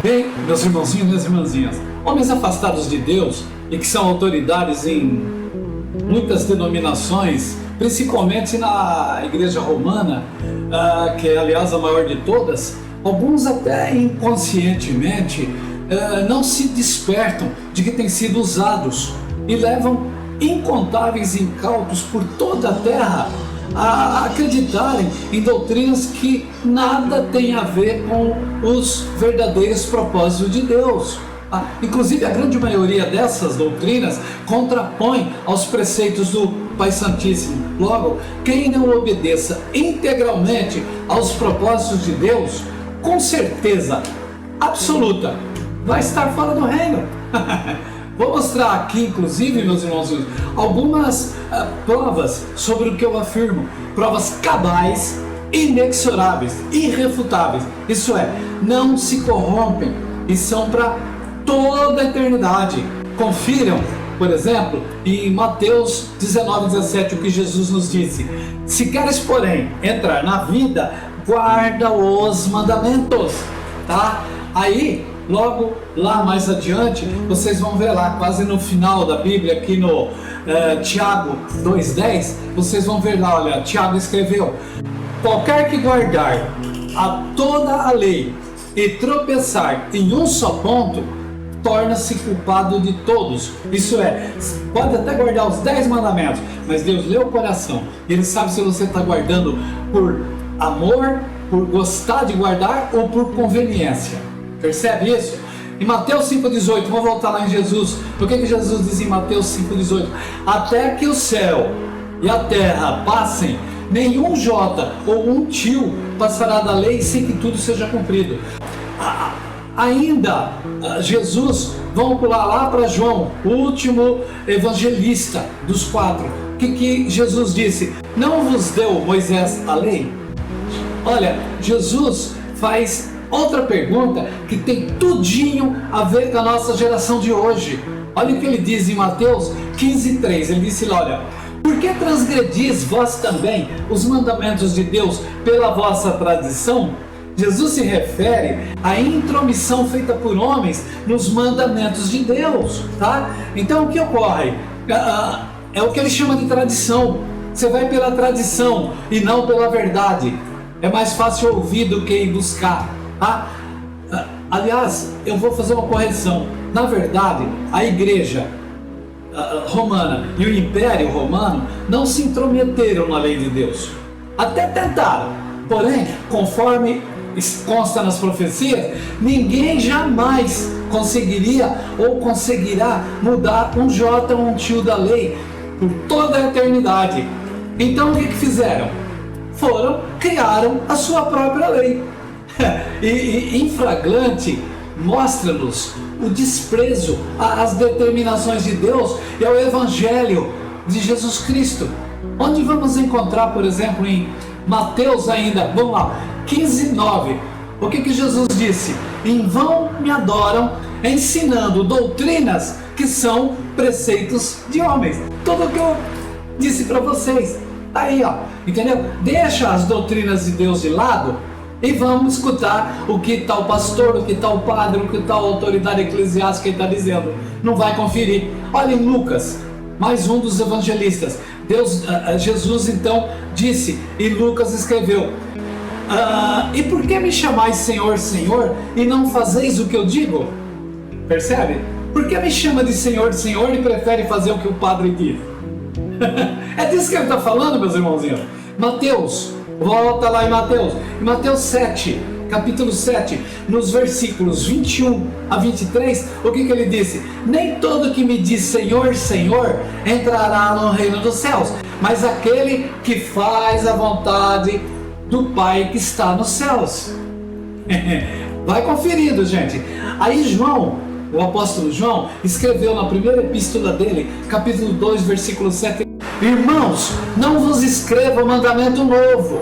Bem, meus irmãozinhos e minhas irmãzinhas, homens afastados de Deus e que são autoridades em muitas denominações, principalmente na Igreja Romana, que é aliás a maior de todas, alguns até inconscientemente não se despertam de que têm sido usados e levam incontáveis incautos por toda a terra a acreditarem em doutrinas que nada tem a ver com os verdadeiros propósitos de Deus. Inclusive a grande maioria dessas doutrinas contrapõe aos preceitos do Pai Santíssimo. Logo, quem não obedeça integralmente aos propósitos de Deus, com certeza absoluta, vai estar fora do reino. Vou mostrar aqui, inclusive, meus irmãos, algumas provas sobre o que eu afirmo. Provas cabais, inexoráveis, irrefutáveis. Isso é, não se corrompem e são para toda a eternidade. Confiram, por exemplo, em Mateus 19:17, o que Jesus nos disse: se queres, porém, entrar na vida, guarda os mandamentos. Tá? Aí, logo lá mais adiante, vocês vão ver lá, quase no final da Bíblia, aqui no Tiago 2,10, vocês vão ver lá, olha, Tiago escreveu: qualquer que guardar a toda a lei e tropeçar em um só ponto, torna-se culpado de todos. Isso é, pode até guardar os 10 mandamentos, mas Deus lê o coração, Ele sabe se você está guardando por amor, por gostar de guardar ou por conveniência. Percebe isso? Em Mateus 5,18, vamos voltar lá em Jesus. O que Jesus diz em Mateus 5,18? Até que o céu e a terra passem, nenhum jota ou um tio passará da lei sem que tudo seja cumprido. Ainda, Jesus, vamos pular lá para João, o último evangelista dos 4. O que Jesus disse? Não vos deu Moisés a lei? Olha, Jesus faz outra pergunta que tem tudinho a ver com a nossa geração de hoje. Olha o que ele diz em Mateus 15:3. Ele disse lá, olha: por que transgredis vós também os mandamentos de Deus pela vossa tradição? Jesus se refere à intromissão feita por homens nos mandamentos de Deus, tá? Então o que ocorre? É o que ele chama de tradição. Você vai pela tradição e não pela verdade. É mais fácil ouvir do que ir buscar. Aliás, eu vou fazer uma correção. Na verdade, a igreja romana e o império romano não se intrometeram na lei de Deus. Até tentaram, porém, conforme consta nas profecias, ninguém jamais conseguiria ou conseguirá mudar um jota ou um tio da lei por toda a eternidade. Então o que fizeram? Criaram a sua própria lei. E em flagrante mostra-nos o desprezo às determinações de Deus e ao Evangelho de Jesus Cristo. Onde vamos encontrar, por exemplo, em Mateus ainda, vamos lá, 15:9. O que Jesus disse? Em vão me adoram, ensinando doutrinas que são preceitos de homens. Tudo o que eu disse para vocês, tá aí, ó, entendeu? Deixa as doutrinas de Deus de lado e vamos escutar o que tal pastor, o que tal padre, o que tal autoridade eclesiástica está dizendo. Não vai conferir. Olha em Lucas, mais um dos evangelistas. Jesus então disse, e Lucas escreveu: e por que me chamais Senhor, Senhor, e não fazeis o que eu digo? Percebe? Por que me chama de Senhor, Senhor, e prefere fazer o que o padre diz? É disso que ele está falando, meus irmãozinhos. Mateus, volta lá em Mateus 7, capítulo 7, nos versículos 21 a 23, o que ele disse? Nem todo que me diz Senhor, Senhor, entrará no reino dos céus, mas aquele que faz a vontade do Pai que está nos céus. Vai conferindo, gente. Aí João, o apóstolo João, escreveu na primeira epístola dele, capítulo 2, versículo 7, irmãos, não vos escreva o mandamento novo,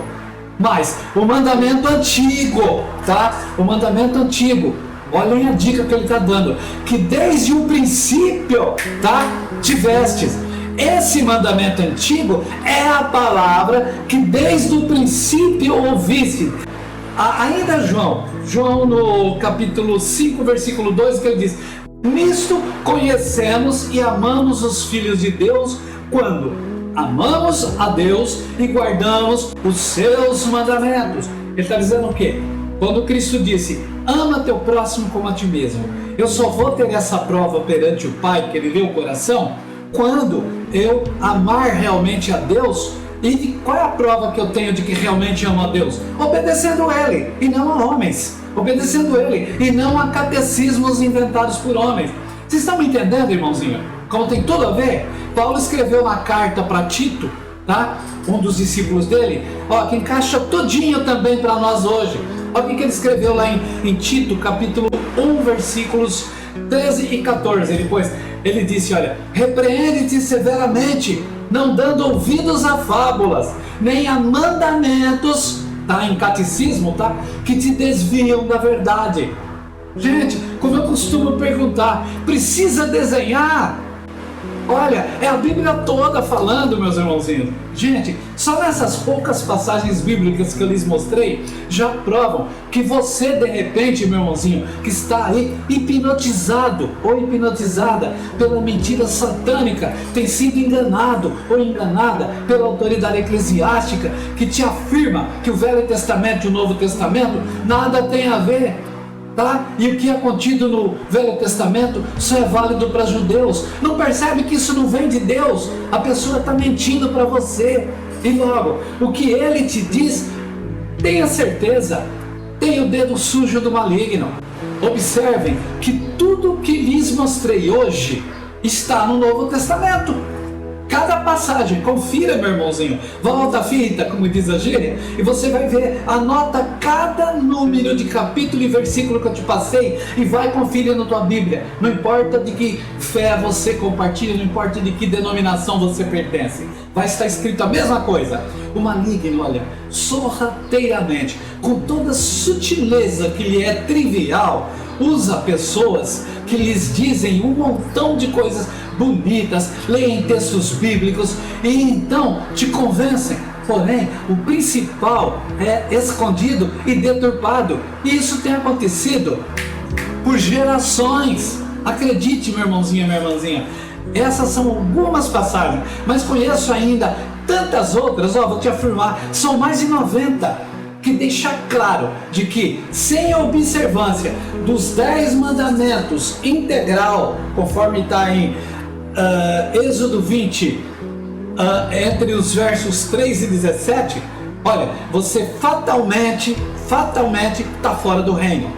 mas o mandamento antigo, tá? O mandamento antigo. Olhem a dica que ele está dando, que desde o princípio, tá? Tivestes. Esse mandamento antigo é a palavra que desde o princípio ouviste. Ainda João no capítulo 5, versículo 2, que ele diz: nisto conhecemos e amamos os filhos de Deus, quando amamos a Deus e guardamos os seus mandamentos. Ele está dizendo o quê? Quando Cristo disse: ama teu próximo como a ti mesmo, eu só vou ter essa prova perante o Pai, que Ele vê o coração, quando eu amar realmente a Deus. E qual é a prova que eu tenho de que realmente amo a Deus? Obedecendo Ele e não a homens. Obedecendo Ele e não a catecismos inventados por homens. Vocês estão me entendendo, irmãozinho? Como tem tudo a ver? Paulo escreveu uma carta para Tito, tá? Um dos discípulos dele, que encaixa todinho também para nós hoje. Olha o que ele escreveu lá em Tito, capítulo 1, versículos 13 e 14. Depois ele disse: olha, repreende-te severamente, não dando ouvidos a fábulas, nem a mandamentos, tá? Em catecismo, tá? Que te desviam da verdade. Gente, como eu costumo perguntar, precisa desenhar? Olha, é a Bíblia toda falando, meus irmãozinhos. Gente, só nessas poucas passagens bíblicas que eu lhes mostrei, já provam que você, de repente, meu irmãozinho, que está aí hipnotizado ou hipnotizada pela mentira satânica, tem sido enganado ou enganada pela autoridade eclesiástica, que te afirma que o Velho Testamento e o Novo Testamento nada tem a ver. Tá? E o que é contido no Velho Testamento só é válido para judeus. Não percebe que isso não vem de Deus? A pessoa está mentindo para você. E logo, o que ele te diz, tenha certeza, tem o dedo sujo do maligno. Observem que tudo que lhes mostrei hoje está no Novo Testamento. Cada passagem, confira, meu irmãozinho, volta a fita, como diz a gíria, e você vai ver, anota cada número de capítulo e versículo que eu te passei e vai conferir na tua Bíblia. Não importa de que fé você compartilha, não importa de que denominação você pertence, vai estar escrito a mesma coisa. O maligno, olha, sorrateiramente, com toda sutileza que lhe é trivial, usa pessoas que lhes dizem um montão de coisas bonitas, leem textos bíblicos e então te convencem. Porém, o principal é escondido e deturpado. E isso tem acontecido por gerações. Acredite, meu irmãozinho e minha irmãzinha. Essas são algumas passagens, mas conheço ainda tantas outras, vou te afirmar, são mais de 90. Que deixa claro de que sem a observância dos 10 mandamentos integral, conforme está em Êxodo 20, entre os versos 3 e 17, olha, você fatalmente está fora do reino.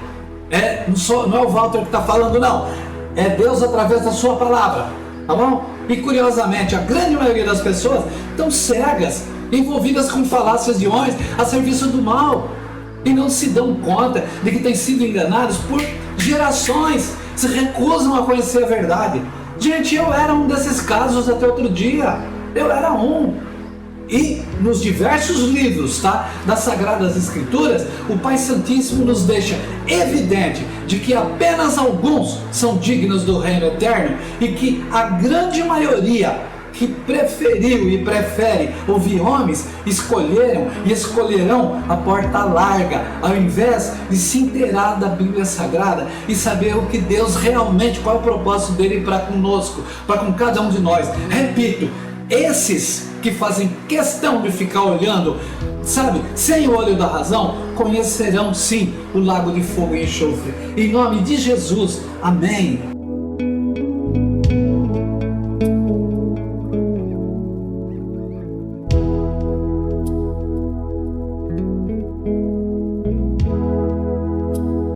Não é o Walter que está falando, não. É Deus através da sua palavra, tá bom? E curiosamente, a grande maioria das pessoas estão cegas, envolvidas com falácias de homens a serviço do mal, e não se dão conta de que têm sido enganados por gerações, se recusam a conhecer a verdade. Gente, eu era um desses casos até outro dia, eu era um. E nos diversos livros, tá, das Sagradas Escrituras, o Pai Santíssimo nos deixa evidente de que apenas alguns são dignos do reino eterno e que a grande maioria que preferiu e prefere ouvir homens, escolheram e escolherão a porta larga, ao invés de se inteirar da Bíblia Sagrada e saber o que Deus realmente, qual é o propósito dele para conosco, para com cada um de nós. Repito, esses que fazem questão de ficar olhando, sabe, sem o olho da razão, conhecerão sim o lago de fogo e enxofre. Em nome de Jesus, amém.